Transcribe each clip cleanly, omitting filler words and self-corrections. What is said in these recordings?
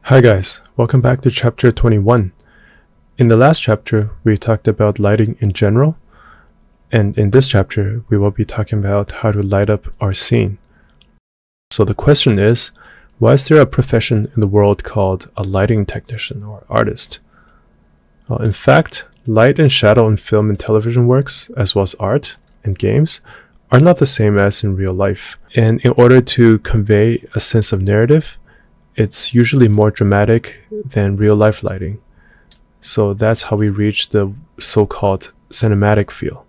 Hi guys, welcome back to chapter 21. In the last chapter, we talked about lighting in general, and in this chapter, we will be talking about how to light up our scene. So the question is, why is there a profession in the world called a lighting technician or artist? Well, in fact, light and shadow in film and television works, as well as art and games, are not the same as in real life. And in order to convey a sense of narrative, it's usually more dramatic than real-life lighting. So that's how we reach the so-called cinematic feel.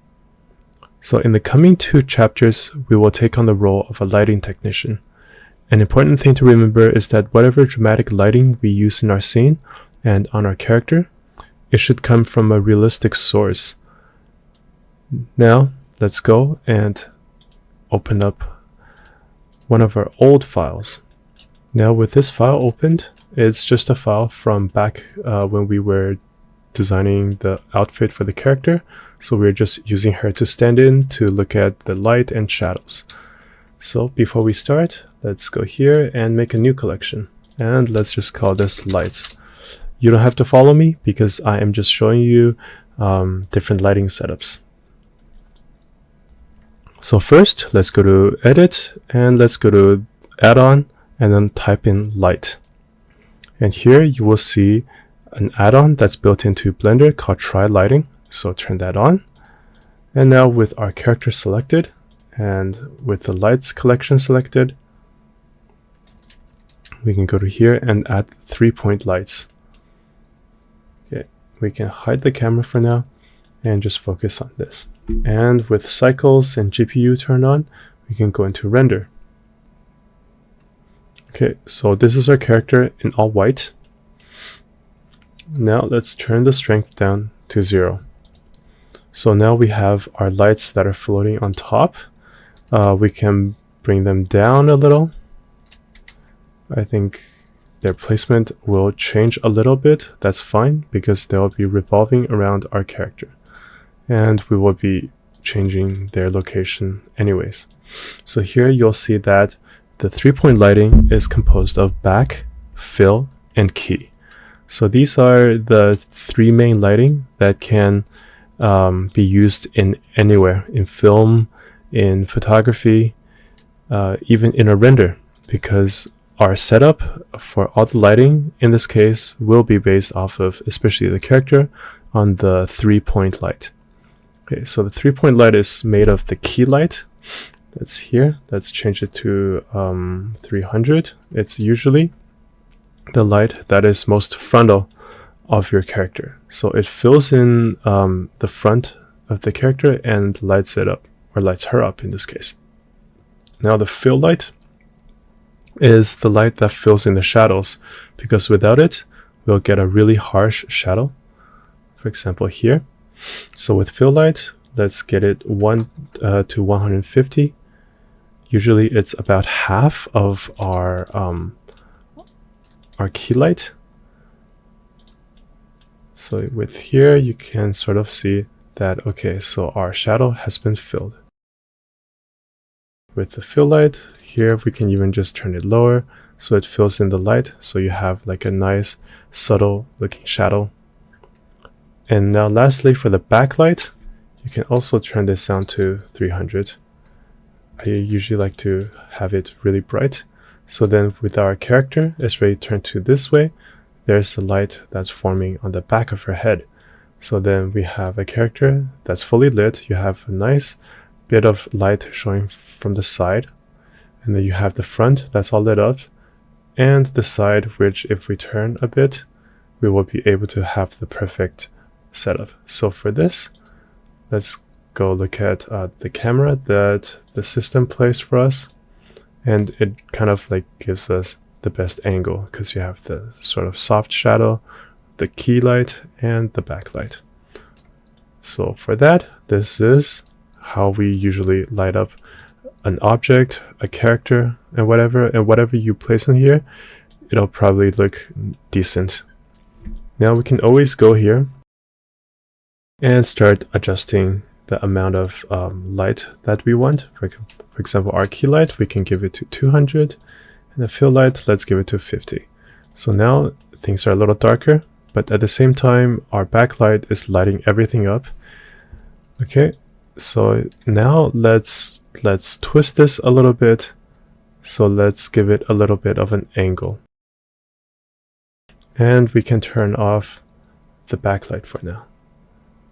So in the coming 2 chapters, we will take on the role of a lighting technician. An important thing to remember is that whatever dramatic lighting we use in our scene and on our character, it should come from a realistic source. Now, let's go and open up one of our old files. Now with this file opened, it's just a file from back when we were designing the outfit for the character. So we're just using her to stand in to look at the light and shadows. So before we start, let's go here and make a new collection. And let's just call this lights. You don't have to follow me because I am just showing you different lighting setups. So first, let's go to edit and let's go to add-on and then type in light. And here you will see an add-on that's built into Blender called Try Lighting. So turn that on. And now with our character selected and with the lights collection selected, we can go to here and add 3-point lights. Okay, we can hide the camera for now and just focus on this. And with cycles and GPU turned on, we can go into render. Okay, so this is our character in all white. Now let's turn the strength down to 0. So now we have our lights that are floating on top. We can bring them down a little. I think their placement will change a little bit. That's fine because they'll be revolving around our character. And we will be changing their location anyways. So here you'll see that the 3-point lighting is composed of back, fill, and key. So these are the 3 main lighting that can be used in anywhere, in film, in photography, even in a render, because our setup for all the lighting in this case will be based off of, especially the character, on the 3-point light. Okay, so the 3-point light is made of the key light. That's here. Let's change it to 300. It's usually the light that is most frontal of your character. So it fills in the front of the character and lights it up, or lights her up in this case. Now the fill light is the light that fills in the shadows, because without it, we'll get a really harsh shadow. For example, here. So with fill light, let's get it 1 to 150. Usually it's about half of our key light. So with here, you can sort of see that, okay, so our shadow has been filled. With the fill light, here we can even just turn it lower so it fills in the light, so you have like a nice subtle looking shadow. And now lastly, for the backlight, you can also turn this down to 300. I usually like to have it really bright. So then with our character, it's ready turned to this way. There's the light that's forming on the back of her head. So then we have a character that's fully lit. You have a nice bit of light showing from the side. And then you have the front that's all lit up. And the side, which if we turn a bit, we will be able to have the perfect setup. So for this, let's go look at the camera that the system placed for us, and it kind of like gives us the best angle because you have the sort of soft shadow, the key light, and the backlight. So for that, this is how we usually light up an object, a character, and whatever you place in here, it'll probably look decent. Now we can always go here and start adjusting the amount of light that we want. For example, our key light, we can give it to 200, and the fill light, let's give it to 50. So now things are a little darker, but at the same time our backlight is lighting everything up. Okay, so now let's twist this a little bit. So let's give it a little bit of an angle. And we can turn off the backlight for now.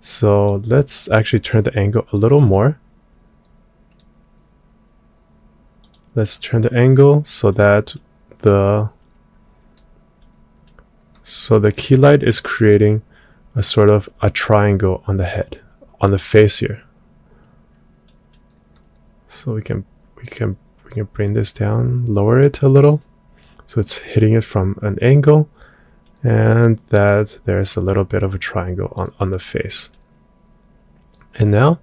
So let's actually turn the angle a little more. Let's turn the angle so that the key light is creating a sort of a triangle on the head, on the face here. So we can bring this down, lower it a little, so it's hitting it from an angle, and that there's a little bit of a triangle on the face. And now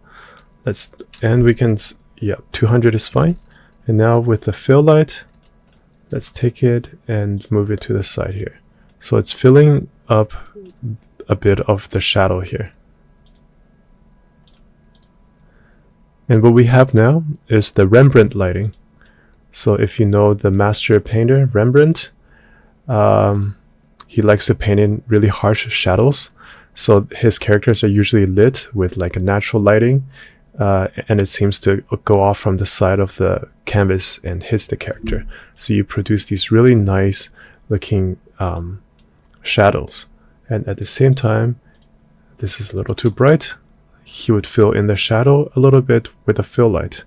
we can, yeah, 200 is fine. And now with the fill light, let's take it and move it to the side here. So it's filling up a bit of the shadow here. And what we have now is the Rembrandt lighting. So if you know the master painter Rembrandt, he likes to paint in really harsh shadows. So his characters are usually lit with like a natural lighting, and it seems to go off from the side of the canvas and hits the character. So you produce these really nice looking shadows. And at the same time, this is a little too bright. He would fill in the shadow a little bit with a fill light.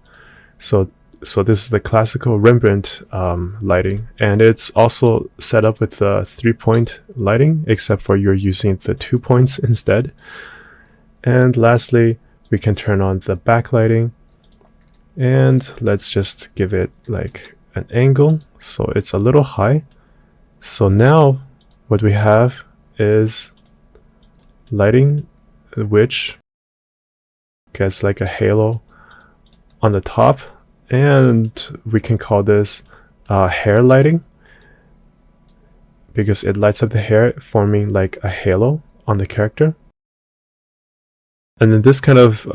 So this is the classical Rembrandt lighting, and it's also set up with the 3-point lighting, except for you're using the 2 points instead. And lastly, we can turn on the backlighting, and let's just give it like an angle so it's a little high. So now what we have is lighting which gets like a halo on the top, and we can call this hair lighting because it lights up the hair, forming like a halo on the character. And then this kind of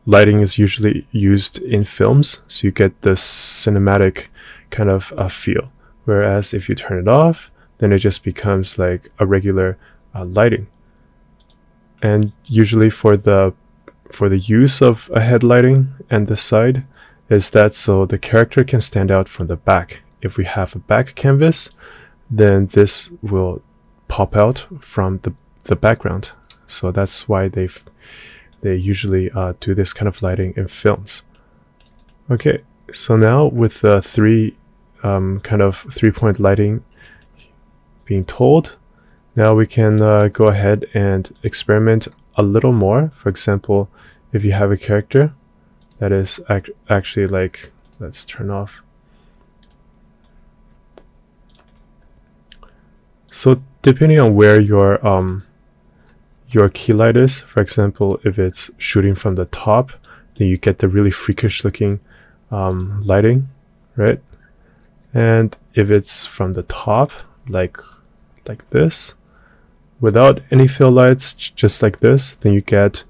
lighting is usually used in films, so you get this cinematic kind of feel. Whereas if you turn it off, then it just becomes like a regular lighting. And usually for the use of a head lighting and the side is that so the character can stand out from the back. If we have a back canvas, then this will pop out from the background. So that's why they usually do this kind of lighting in films. Okay, so now with the kind of 3-point lighting being told, now we can go ahead and experiment a little more. For example, if you have a character that is actually like, let's turn off. So depending on where your key light is, for example, if it's shooting from the top, then you get the really freakish looking lighting, right? And if it's from the top, like this, without any fill lights, just like this, then you get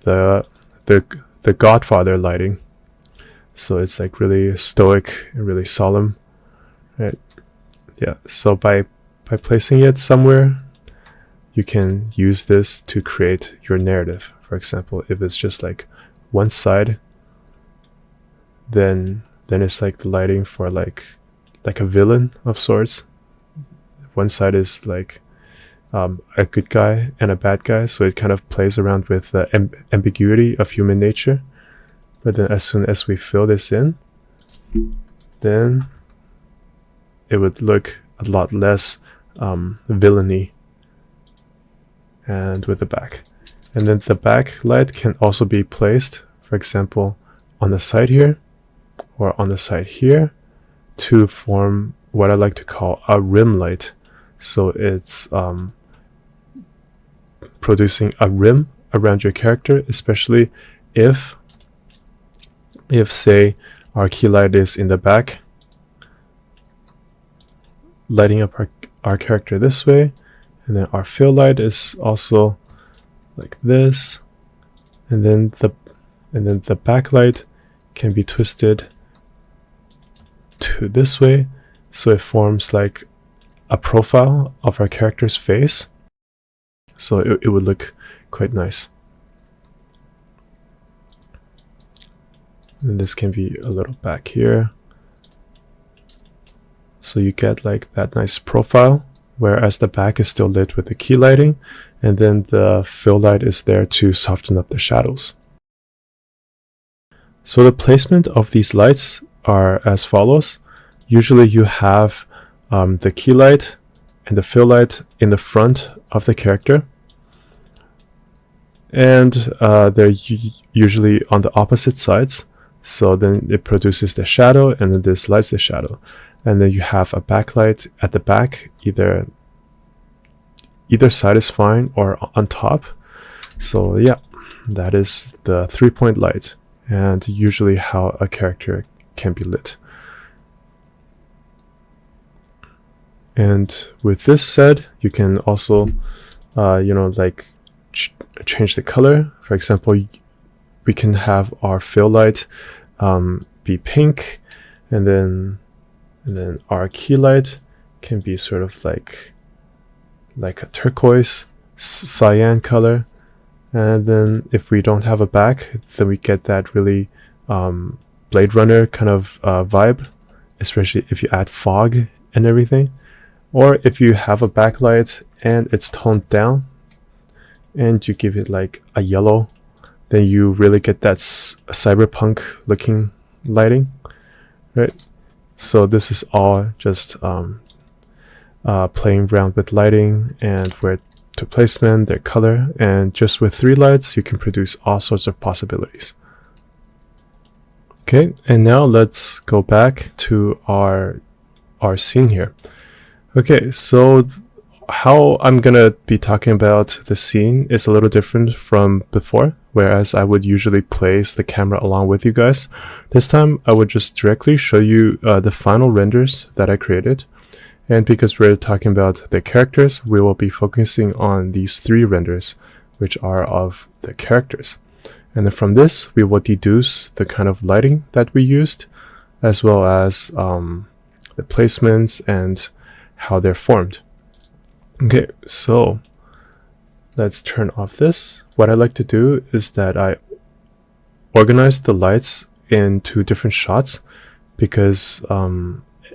the Godfather lighting. So it's like really stoic and really solemn, right? Yeah. So by placing it somewhere, you can use this to create your narrative. For example, if it's just like one side, then it's like the lighting for like a villain of sorts. One side is like a good guy and a bad guy, so it kind of plays around with the ambiguity of human nature. But then as soon as we fill this in, then it would look a lot less villainy and with the back. And then the back light can also be placed, for example, on the side here or on the side here to form what I like to call a rim light. So it's producing a rim around your character, especially if say our key light is in the back, lighting up our character this way, and then our fill light is also like this, and then the backlight can be twisted to this way, so it forms like a profile of our character's face, so it would look quite nice. And this can be a little back here, so you get like that nice profile, whereas the back is still lit with the key lighting, and then the fill light is there to soften up the shadows. So the placement of these lights are as follows. Usually you have the key light and the fill light in the front of the character, and they're usually on the opposite sides, so then it produces the shadow, and then this lights the shadow. And then you have a backlight at the back, either side is fine, or on top. So yeah, that is the 3-point light, and usually how a character can be lit. And with this said, you can also like change the color. For example, we can have our fill light be pink, and then our key light can be sort of like a turquoise cyan color. And then if we don't have a back, then we get that really Blade Runner kind of vibe, especially if you add fog and everything. Or if you have a backlight and it's toned down and you give it like a yellow, then you really get that cyberpunk looking lighting, right? So this is all just playing around with lighting and where to placement, their color, and just with 3 lights you can produce all sorts of possibilities. Okay, and now let's go back to our scene here. Okay, so how I'm gonna be talking about the scene is a little different from before, whereas I would usually place the camera along with you guys. This time I would just directly show you the final renders that I created. And because we're talking about the characters, we will be focusing on these 3 renders, which are of the characters. And then from this, we will deduce the kind of lighting that we used, as well as the placements and how they're formed. Okay, so let's turn off this. What I like to do is that I organize the lights into different shots, because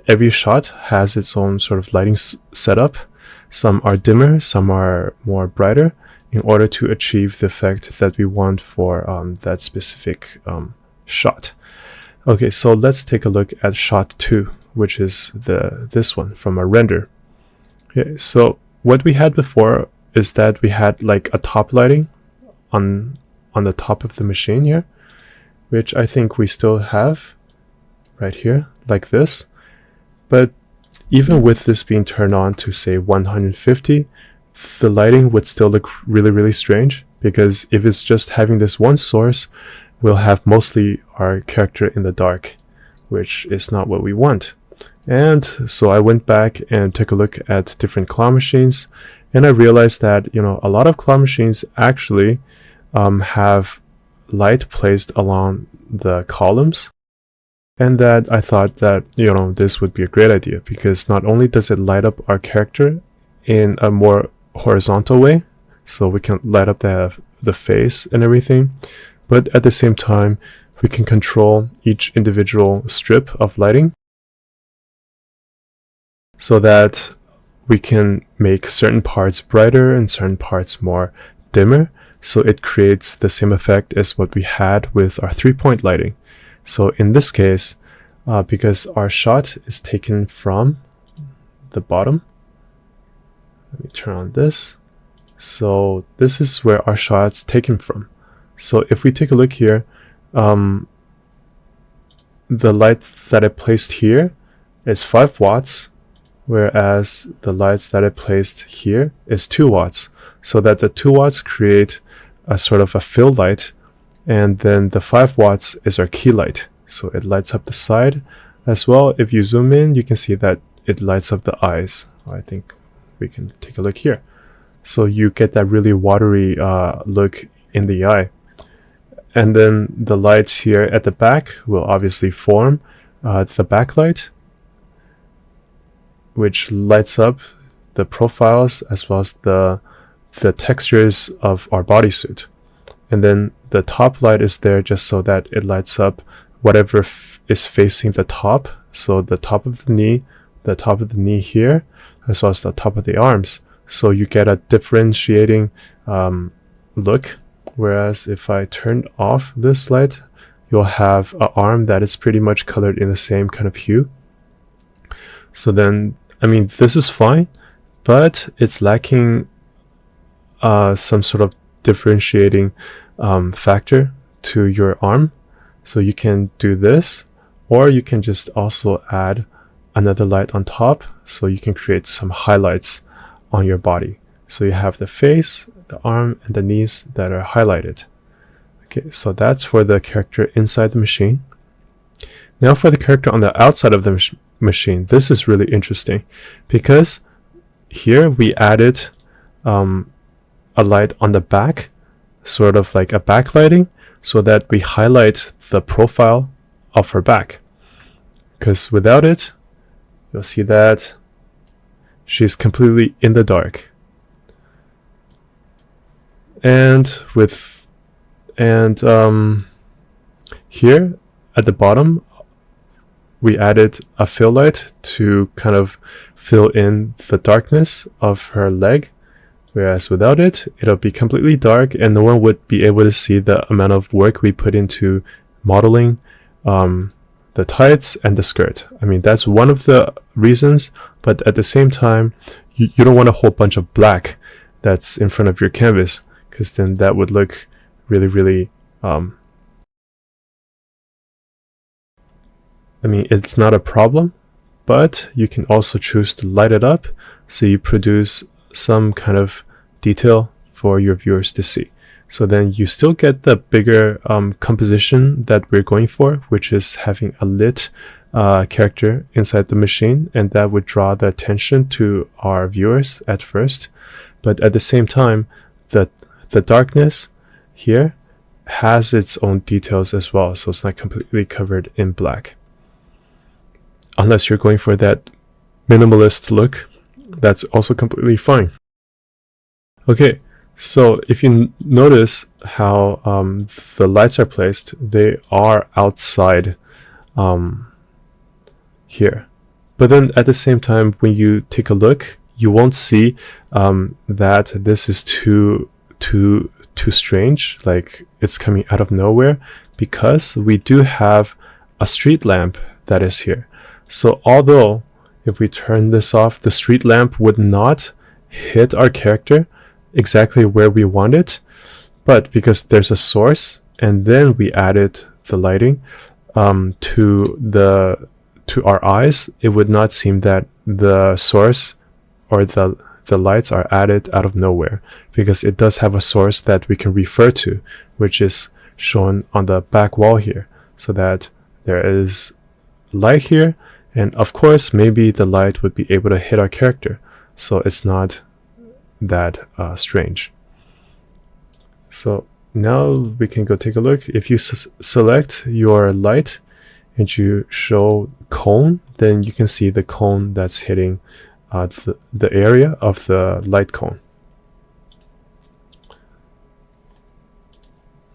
every shot has its own sort of lighting setup. Some are dimmer, some are more brighter, in order to achieve the effect that we want for that specific shot. Okay, so let's take a look at shot 2, which is this one from a render. Okay, so what we had before is that we had like a top lighting on the top of the machine here, which I think we still have right here, like this. But even with this being turned on to say 150, the lighting would still look really, really strange, because if it's just having this one source, we'll have mostly our character in the dark, which is not what we want. And so I went back and took a look at different claw machines, and I realized that a lot of claw machines actually have light placed along the columns, and that I thought that this would be a great idea, because not only does it light up our character in a more horizontal way, so we can light up the face and everything, but at the same time we can control each individual strip of lighting, so that we can make certain parts brighter and certain parts more dimmer, so it creates the same effect as what we had with our 3-point lighting. So in this case, because our shot is taken from the bottom, let me turn on this. So this is where our shot's taken from. So if we take a look here, the light that I placed here is 5 watts, whereas the lights that I placed here is 2 watts. So that the 2 watts create a sort of a fill light, and then the 5 watts is our key light. So it lights up the side as well. If you zoom in, you can see that it lights up the eyes. I think we can take a look here. So you get that really watery look in the eye. And then the lights here at the back will obviously form the backlight. which lights up the profiles as well as the textures of our bodysuit. And then the top light is there just so that it lights up whatever is facing the top. So the top of the knee here, as well as the top of the arms. So you get a differentiating look. Whereas if I turned off this light, you'll have an arm that is pretty much colored in the same kind of hue. So then, I mean, this is fine, but it's lacking some sort of differentiating factor to your arm. So you can do this, or you can just also add another light on top, so you can create some highlights on your body. So you have the face, the arm, and the knees that are highlighted. Okay, so that's for the character inside the machine. Now for the character on the outside of the machine, this is really interesting because here we added a light on the back, sort of like a backlighting, so that we highlight the profile of her back. Because without it, you'll see that she's completely in the dark. And here at the bottom, we added a fill light to kind of fill in the darkness of her leg. Whereas without it, it'll be completely dark and no one would be able to see the amount of work we put into modeling the tights and the skirt. I mean, that's one of the reasons, but at the same time, you don't want a whole bunch of black that's in front of your canvas, because then that would look really, really, I mean, it's not a problem, but you can also choose to light it up so you produce some kind of detail for your viewers to see. So then you still get the bigger composition that we're going for, which is having a lit character inside the machine, and that would draw the attention to our viewers at first. But at the same time, the darkness here has its own details as well, so it's not completely covered in black. Unless you're going for that minimalist look, that's also completely fine. Okay, so if you notice how the lights are placed, they are outside here. But then at the same time, when you take a look, you won't see that this is too strange, like it's coming out of nowhere, because we do have a street lamp that is here. So although if we turn this off, the street lamp would not hit our character exactly where we want it, but because there's a source and then we added the lighting to our eyes, it would not seem that the source or the lights are added out of nowhere, because it does have a source that we can refer to, which is shown on the back wall here, so that there is light here, and of course maybe the light would be able to hit our character, so it's not that strange. So now we can go take a look. If you select your light and you show cone, then you can see the cone that's hitting the area of the light cone.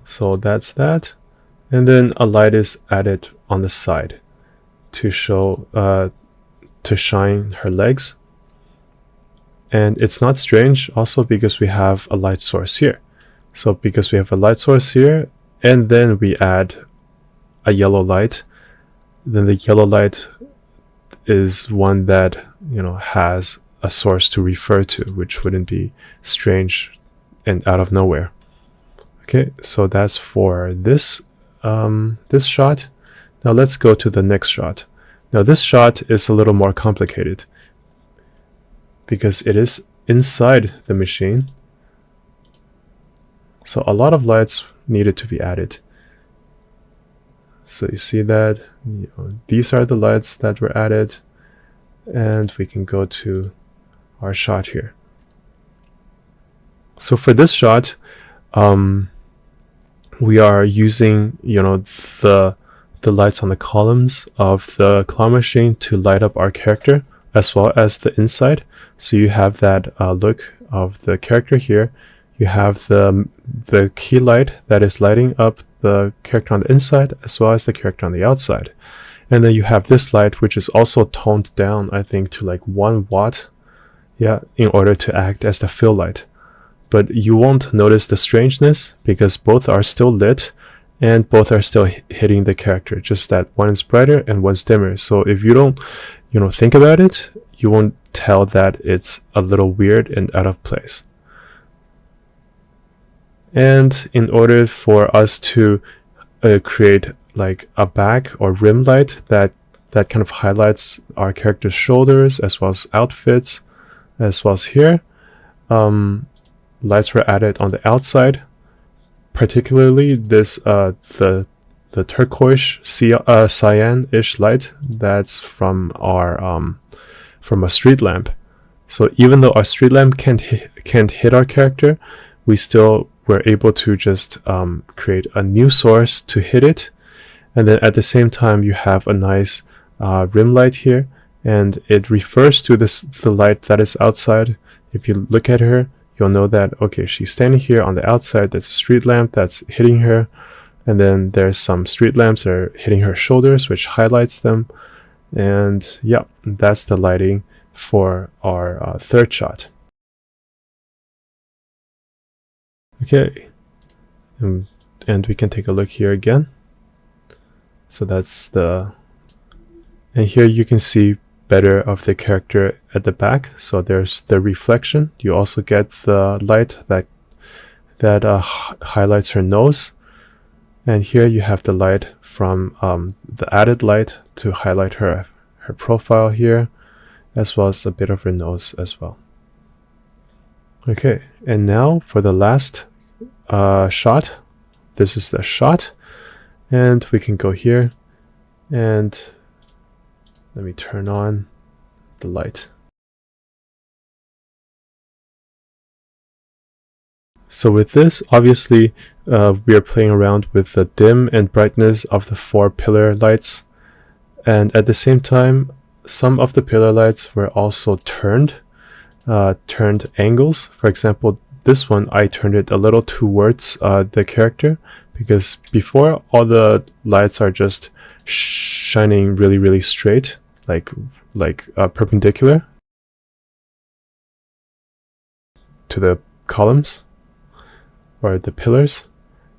So that's that, and then a light is added on the side to show to shine her legs. And it's not strange also because we have a light source here. So because we have a light source here and then we add a yellow light, then the yellow light is one that, you know, has a source to refer to, which wouldn't be strange and out of nowhere. Okay, so that's for this this shot. Now let's go to the next shot. Now this shot is a little more complicated because it is inside the machine. So a lot of lights needed to be added. So you see that, you know, these are the lights that were added, and we can go to our shot here. So for this shot, we are using, you know, the lights on the columns of the claw machine to light up our character, as well as the inside. So you have that look of the character here. You have the key light that is lighting up the character on the inside as well as the character on the outside. And then you have this light, which is also toned down, I think, to like 1 watt, yeah, in order to act as the fill light. But you won't notice the strangeness because both are still lit and both are still hitting the character, just that one is brighter and one's dimmer. So if you don't, think about it, you won't tell that it's a little weird and out of place. And in order for us to create like a back or rim light that kind of highlights our character's shoulders as well as outfits, as well as here, lights were added on the outside, particularly this the turquoise cyan-ish light that's from our from a street lamp. So even though our street lamp can't hit our character, we still were able to just create a new source to hit it, and then at the same time you have a nice rim light here, and it refers to the light that is outside. If you look at her, you'll know that, okay, she's standing here on the outside. There's a street lamp that's hitting her, and then there's some street lamps that are hitting her shoulders, which highlights them. And yeah, that's the lighting for our third shot. Okay, and we can take a look here again. So that's and here you can see better of the character at the back. So there's the reflection. You also get the light that highlights her nose, and here you have the light from the added light to highlight her profile here, as well as a bit of her nose as well. Okay, and now for the last shot. This is the shot, and we can go here and let me turn on the light. So with this, obviously, we are playing around with the dim and brightness of the 4 pillar lights, and at the same time, some of the pillar lights were also turned angles. For example, this one, I turned it a little towards the character, because before all the lights are just shining really, really straight, like perpendicular to the columns or the pillars.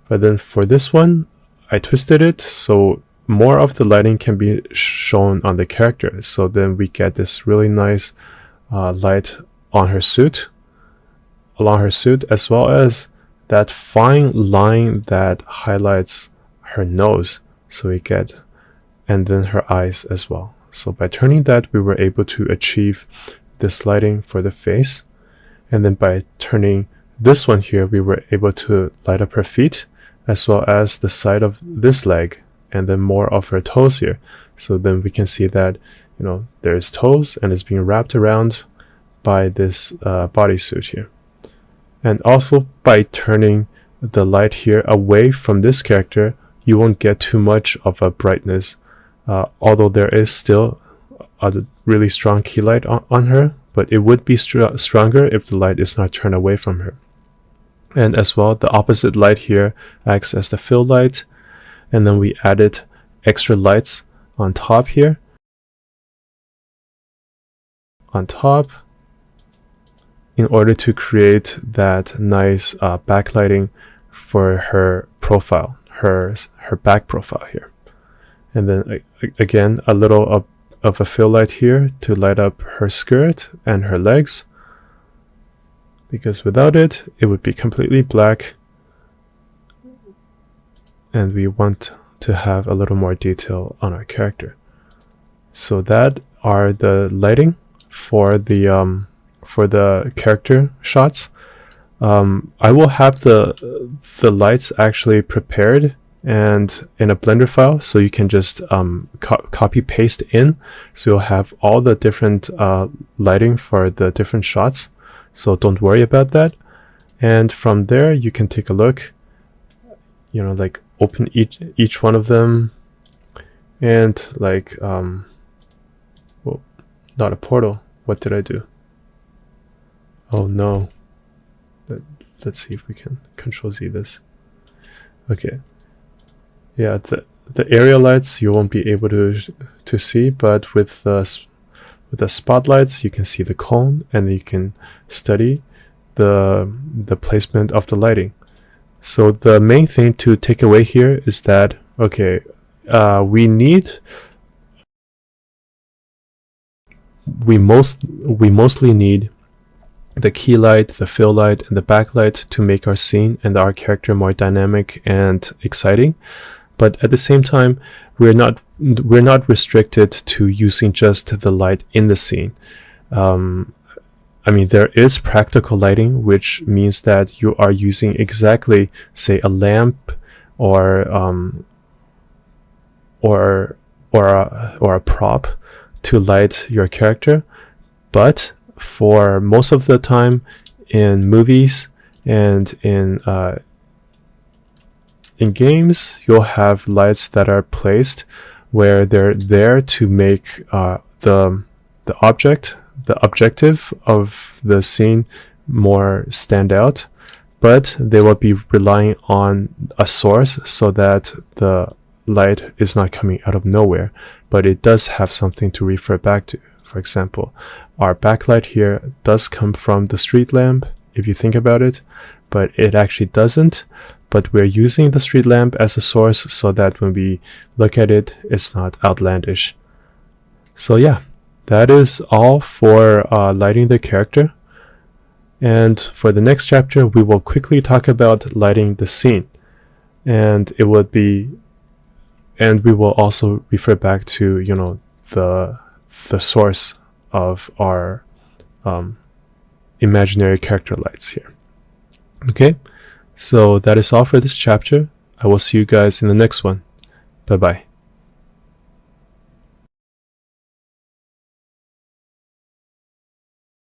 But then for this one, I twisted it so more of the lighting can be shown on the character. So then we get this really nice light on her suit, along her suit, as well as that fine line that highlights her nose. So we get, and then her eyes as well. So by turning that, we were able to achieve this lighting for the face. And then by turning this one here, we were able to light up her feet, as well as the side of this leg, and then more of her toes here. So then we can see that, there's toes, and it's being wrapped around by this bodysuit here. And also by turning the light here away from this character, you won't get too much of a brightness, although there is still a really strong key light on her, but it would be stronger if the light is not turned away from her. And as well, the opposite light here acts as the fill light, and then we added extra lights on top here, on top, in order to create that nice backlighting for her profile, her back profile here. And then again, a little of a fill light here to light up her skirt and her legs, because without it, it would be completely black, and we want to have a little more detail on our character. So that are the lighting for the character shots. I will have the lights actually prepared and in a Blender file, so you can just copy paste in, so you'll have all the different lighting for the different shots. So don't worry about that. And from there, you can take a look, like open each one of them, and like well, not a portal. What did I do? Oh no. Let's see if we can Control Z this. Okay. Yeah, the area lights you won't be able to see, but with the spotlights you can see the cone, and you can study the placement of the lighting. So the main thing to take away here is that, okay, we mostly need the key light, the fill light, and the backlight to make our scene and our character more dynamic and exciting. But at the same time, we're not restricted to using just the light in the scene. I mean, there is practical lighting, which means that you are using exactly, say, a lamp or a prop to light your character. But for most of the time in movies and in games, you'll have lights that are placed where they're there to make the objective of the scene more stand out, but they will be relying on a source so that the light is not coming out of nowhere, but it does have something to refer back to. For example, our backlight here does come from the street lamp, if you think about it, but it actually doesn't. But we're using the street lamp as a source so that when we look at it, it's not outlandish. So yeah, that is all for lighting the character. And for the next chapter, we will quickly talk about lighting the scene. And we will also refer back to, you know, the source of our imaginary character lights here. Okay, so that is all for this chapter. I will see you guys in the next one. Bye bye.